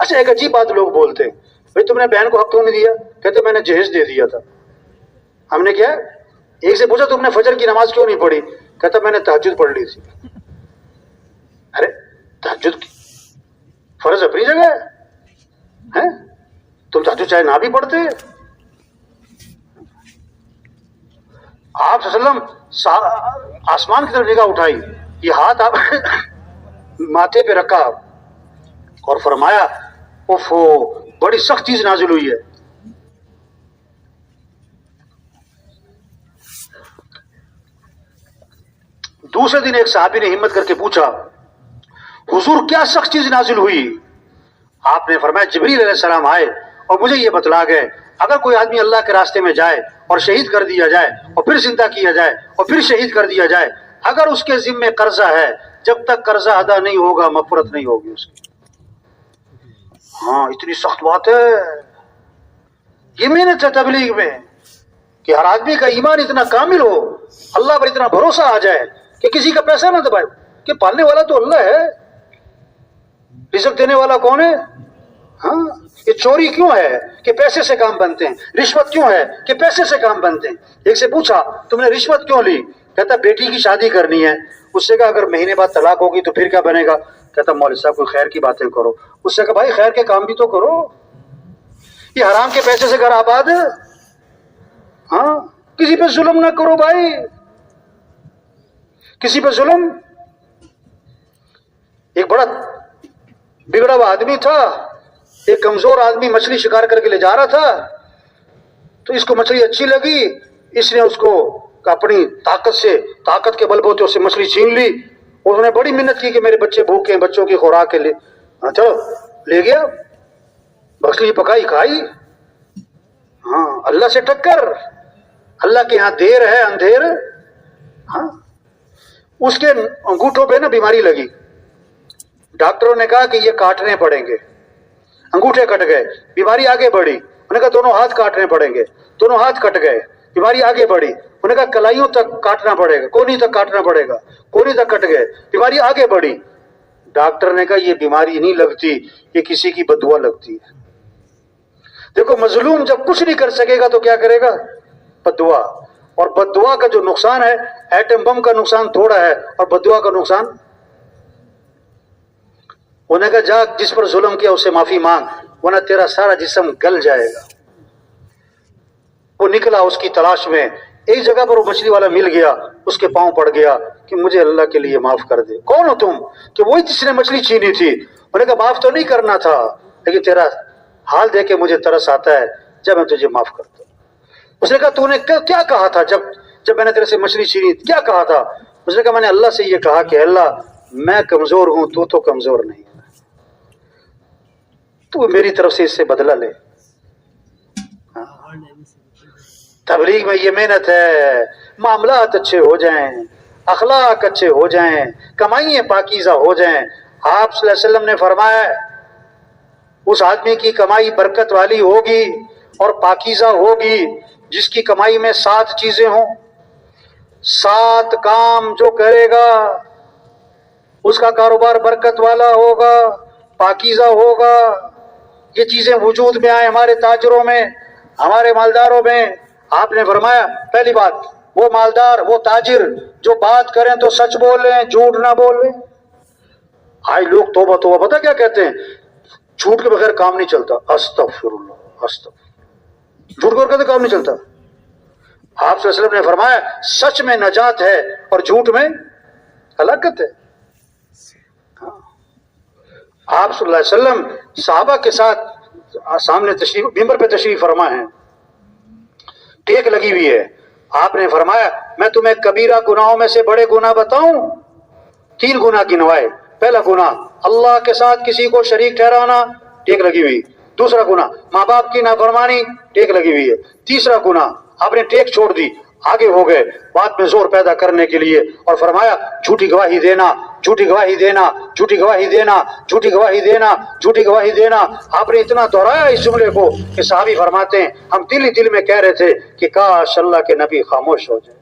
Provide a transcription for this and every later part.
اچھا ایک عجیب بات لوگ بولتے ہیں, بھائی تم نے بہن کو حق کیوں نہیں دیا؟ کہتے میں نے جہیز دے دیا تھا. ہم نے کیا, ایک سے پوچھا تم نے فجر کی نماز کیوں نہیں پڑھی؟ کہتا میں نے تہجد پڑھ لی تھی. ارے تہجد فرض اپنی جگہ ہے, تم تہجد چاہے نہ بھی پڑھتے. آپ صلی اللہ علیہ وسلم آسمان کی طرف نگاہ اٹھائی, یہ ہاتھ آپ ماتھے پہ رکھا اور فرمایا اوف بڑی سخت چیز نازل ہوئی ہے. دوسرے دن ایک صحابی نے ہمت کر کے پوچھا حضور کیا سخت چیز نازل ہوئی؟ آپ نے فرمایا جبریل علیہ السلام آئے اور مجھے یہ بتلا گئے اگر کوئی آدمی اللہ کے راستے میں جائے اور شہید کر دیا جائے اور پھر زندہ کیا جائے اور پھر شہید کر دیا جائے, اگر اس کے ذمے قرضہ ہے جب تک قرضہ ادا نہیں ہوگا مغفرت نہیں ہوگی اس کی. ہاں اتنی سخت بات ہے. یہ محنت ہے تبلیغ میں کہ ہر آدمی کا ایمان اتنا کامل ہو, اللہ پر اتنا بھروسہ آ جائے کہ کسی کا پیسہ نہ دبائے, کہ پالنے والا تو اللہ ہے, رزق دینے والا کون ہے؟ ہاں یہ چوری کیوں ہے کہ پیسے سے کام بنتے ہیں, رشوت کیوں ہے کہ پیسے سے کام بنتے ہیں. ایک سے پوچھا تم نے رشوت کیوں لی؟ کہتا بیٹی کی شادی کرنی ہے. اس سے کہا اگر مہینے بعد طلاق ہوگی تو پھر کیا بنے گا؟ کہتا مولوی صاحب کوئی خیر کی باتیں کرو. اس سے کہا بھائی خیر کے کام بھی تو کرو, یہ حرام کے پیسے سے گھر آباد ہے. ہاں کسی پہ ظلم نہ کرو بھائی, کسی پہ ظلم. ایک بڑا بگڑا ہوا آدمی تھا, ایک کمزور آدمی مچھلی شکار کر کے لے جا رہا تھا, تو اس کو مچھلی اچھی لگی, اس نے اس کو اپنی طاقت کے بل بوتے اس سے مچھلی چھین لی. اور انہوں نے بڑی محنت کی کہ میرے بچے بھوکے ہیں, بچوں کی خوراک کے لیے. ہاں چلو لے گیا, مچھلی پکائی کھائی. ہاں اللہ سے ٹکر, اللہ کے یہاں دیر ہے اندھیر. ہاں اس کے انگوٹھوں پہ نا بیماری لگی, ڈاکٹروں نے کہا کہ یہ کاٹنے پڑیں گے. انگوٹھے کٹ گئے, بیماری آگے بڑھی. انہوں نے کہا دونوں ہاتھ کاٹنے پڑیں گے, دونوں ہاتھ کٹ گئے, بیماری آگے بڑھی. انہوں نے کہا کلائیوں تک کاٹنا پڑے گا, کونی تک کاٹنا پڑے گا, کونی تک کٹ گئے, بیماری آگے بڑھی. ڈاکٹر نے کہا یہ بیماری نہیں لگتی, یہ کسی کی بددعا لگتی ہے. دیکھو مظلوم جب کچھ نہیں کر سکے گا تو کیا کرے گا؟ بددعا. اور بددعا کا جو نقصان ہے, ایٹم بم کا نقصان تھوڑا ہے اور بددعا کا نقصان. انہوں نے کہا جا جس پر ظلم کیا اسے معافی مانگ ورنہ تیرا سارا جسم گل جائے گا. وہ نکلا اس کی تلاش میں, ایک جگہ پر وہ مچھلی والا مل گیا, اس کے پاؤں پڑ گیا کہ مجھے اللہ کے لیے معاف کر دے. کون ہو تم؟ کہ وہی جس نے مچھلی چھینی تھی. انہوں نے کہا معاف تو نہیں کرنا تھا, لیکن تیرا حال دیکھ کے مجھے ترس آتا ہے, جب میں تجھے معاف کرتا ہوں. اس نے کہا تو نے کیا کہا تھا جب میں نے تیرے سے مچھلی چھینی, کیا کہا تھا؟ اس نے کہا میں نے اللہ سے یہ کہا کہ اللہ میں کمزور ہوں, تو کمزور نہیں, تو میری طرف سے اس سے بدلہ لے. تبلیغ میں یہ محنت ہے, معاملات اچھے ہو جائیں, اخلاق اچھے ہو جائیں, کمائیاں پاکیزہ ہو جائیں. آپ صلی اللہ علیہ وسلم نے فرمایا اس آدمی کی کمائی برکت والی ہوگی اور پاکیزہ ہوگی جس کی کمائی میں 7 چیزیں ہوں. 7 کام جو کرے گا اس کا کاروبار برکت والا ہوگا, پاکیزہ ہوگا. یہ چیزیں وجود میں آئے ہمارے تاجروں میں, ہمارے مالداروں میں. آپ نے فرمایا پہلی بات وہ مالدار, وہ تاجر جو بات کریں تو سچ بولیں, جھوٹ نہ بولیں. آج لوگ توبہ توبہ پتہ کیا کہتے ہیں, جھوٹ کے بغیر کام نہیں چلتا. استغفر اللہ, استغفر. جھوٹ کے بغیر کام نہیں چلتا. آپ صلی اللہ علیہ وسلم نے فرمایا سچ میں نجات ہے اور جھوٹ میں ہلاکت ہے. آپ صلی اللہ علیہ وسلم صحابہ کے ساتھ سامنے تشریف ممبر پہ تشریف فرما ہے, ٹیک لگی ہوئی ہے. آپ نے فرمایا میں تمہیں کبیرہ گناہوں میں سے بڑے گناہ بتاؤں. 3 گناہ گنوائے. پہلا گناہ اللہ کے ساتھ کسی کو شریک ٹھہرانا, ٹیک لگی ہوئی. دوسرا گناہ ماں باپ کی نافرمانی, ٹیک لگی ہوئی ہے. تیسرا گناہ آپ نے ٹیک چھوڑ دی, آگے ہو گئے بات میں زور پیدا کرنے کے لیے, اور فرمایا جھوٹی گواہی دینا, جھوٹی گواہی دینا, جھوٹی گواہی دینا, جھوٹی گواہی دینا, جھوٹی گواہی دینا. آپ نے اتنا دہرایا اس جملے کو کہ صحابی فرماتے ہیں ہم دل ہی دل میں کہہ رہے تھے کہ کاش اللہ کے نبی خاموش ہو جائے.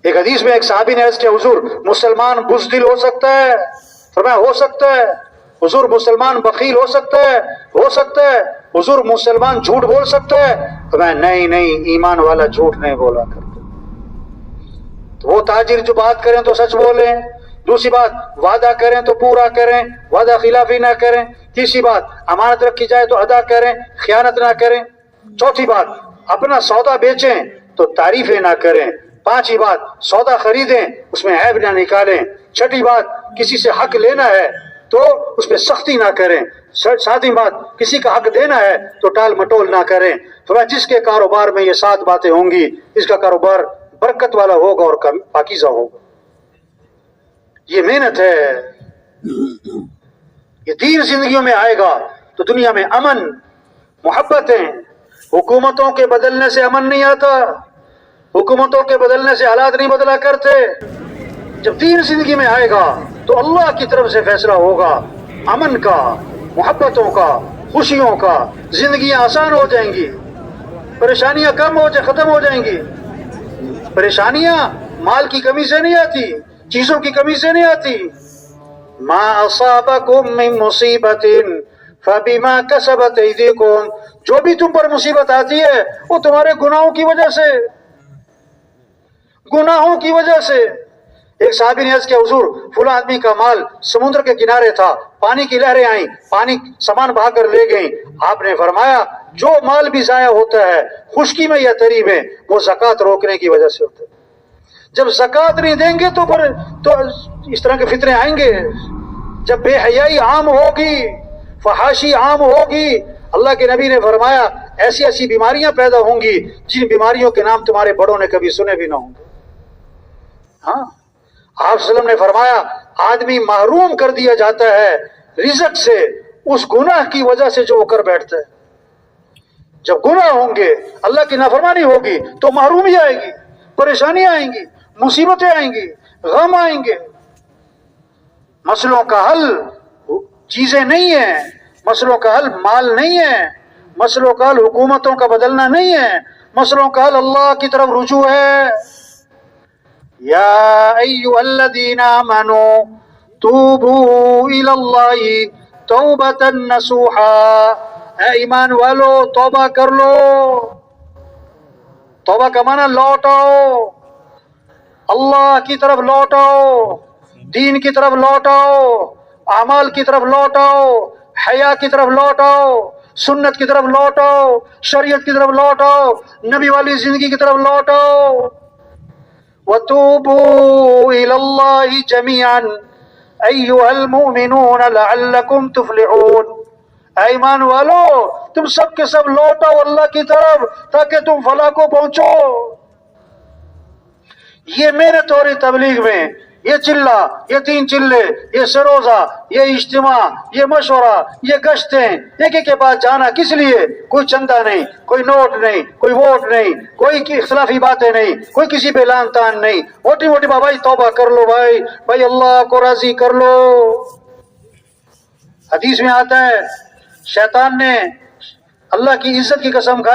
ایک حدیث میں ایک صحابی نے عرض کیا حضور مسلمان بزدل ہو سکتا ہے؟ فرمایا ہو سکتا ہے. حضور مسلمان بخیل ہو سکتا ہے حضور مسلمان جھوٹ بول سکتا ہے؟ تو میں نہیں ایمان والا جھوٹ نہیں بولا کرتا. تو وہ تاجر جو بات کریں تو سچ بولیں. دوسری بات وعدہ کریں تو پورا کریں، وعدہ خلافی نہ کریں. تیسری بات امانت رکھی جائے تو ادا کریں، خیانت نہ کریں. چوتھی بات اپنا سودا بیچیں تو تعریفیں نہ کریں. پانچویں بات سودا خریدیں اس میں عیب نہ نکالیں. چھٹی بات کسی سے حق لینا ہے تو اس پہ سختی نہ کریں. ساتویں بات کسی کا حق دینا ہے تو ٹال مٹول نہ کریں. تو جس کے کاروبار میں یہ 7 باتیں ہوں گی اس کا کاروبار برکت والا ہوگا اور پاکیزہ ہوگا. یہ محنت ہے. یہ دین زندگیوں میں آئے گا تو دنیا میں امن محبتیں. حکومتوں کے بدلنے سے امن نہیں آتا، حکومتوں کے بدلنے سے حالات نہیں بدلا کرتے. جب دین زندگی میں آئے گا تو اللہ کی طرف سے فیصلہ ہوگا امن کا، محبتوں کا، خوشیوں کا. زندگیاں آسان ہو جائیں گی، پریشانیاں ختم ہو جائیں گی. پریشانیاں مال کی کمی سے نہیں آتی، چیزوں کی کمی سے نہیں آتی. ما اصابکم من مصیبت فبما کسبت ایدیکم، جو بھی تم پر مصیبت آتی ہے وہ تمہارے گناہوں کی وجہ سے. ایک صحابی نے عرض کیا حضور فلاں آدمی کا مال سمندر کے کنارے تھا، پانی کی لہریں آئیں، پانی سامان بہا کر لے گئیں. آپ نے فرمایا جو مال بھی ضائع ہوتا ہے خشکی میں یا تری میں وہ زکوٰۃ روکنے کی وجہ سے ہوتا ہے. جب زکوٰۃ نہیں دیں گے تو اس طرح کے فتنے آئیں گے. جب بے حیائی عام ہوگی، فحاشی عام ہوگی، اللہ کے نبی نے فرمایا ایسی بیماریاں پیدا ہوں گی جن بیماریوں کے نام تمہارے بڑوں نے کبھی سنے بھی نہ ہوں گے. ہاں آپ صلی اللہ علیہ وسلم نے فرمایا آدمی محروم کر دیا جاتا ہے رزق سے اس گناہ کی وجہ سے جو وہ کر بیٹھتا ہے. جب گناہ ہوں گے، اللہ کی نافرمانی ہوگی تو محرومی آئے گی، پریشانیاں آئیں گی، مصیبتیں آئیں گی، غم آئیں گے. مسئلوں کا حل چیزیں نہیں ہیں، مسئلوں کا حل مال نہیں ہے، مسئلوں کا حل حکومتوں کا بدلنا نہیں ہے، مسئلوں کا حل اللہ کی طرف رجوع ہے. یا ایھا الذین آمنوا توبوا الی اللہ توبۃ نصوحا، اے ایمان والو توبہ کر لو. توبہ کا معنی لوٹ آؤ، اللہ کی طرف لوٹ آؤ، دین کی طرف لوٹ آؤ، اعمال کی طرف لوٹ آؤ، حیا کی طرف لوٹ آؤ، سنت کی طرف لوٹ آؤ، شریعت کی طرف لوٹ آؤ، نبی والی زندگی کی طرف لوٹ آؤ. وَتُوبُوا إِلَى اللَّهِ جَمِيعًا أَيُّهَا الْمُؤْمِنُونَ لَعَلَّكُمْ تُفْلِحُونَ. اے ایمان والو تم سب کے سب لوٹ آؤ اللہ کی طرف تاکہ تم فلاح کو پہنچو. یہ محنت ہو رہی تبلیغ میں، یہ چلہ، یہ 3 چلے، یہ سروزہ، یہ اجتماع، یہ مشورہ، یہ گشتیں، ایک کے پاس جانا کس لیے؟ کوئی چندہ نہیں، کوئی نوٹ نہیں، کوئی ووٹ نہیں، کوئی اختلافی باتیں نہیں، کوئی کسی پہ لان تان نہیں. موٹی بھائی توبہ کر لو، بھائی اللہ کو راضی کر لو. حدیث میں آتا ہے شیطان نے اللہ کی عزت کی قسم کھائی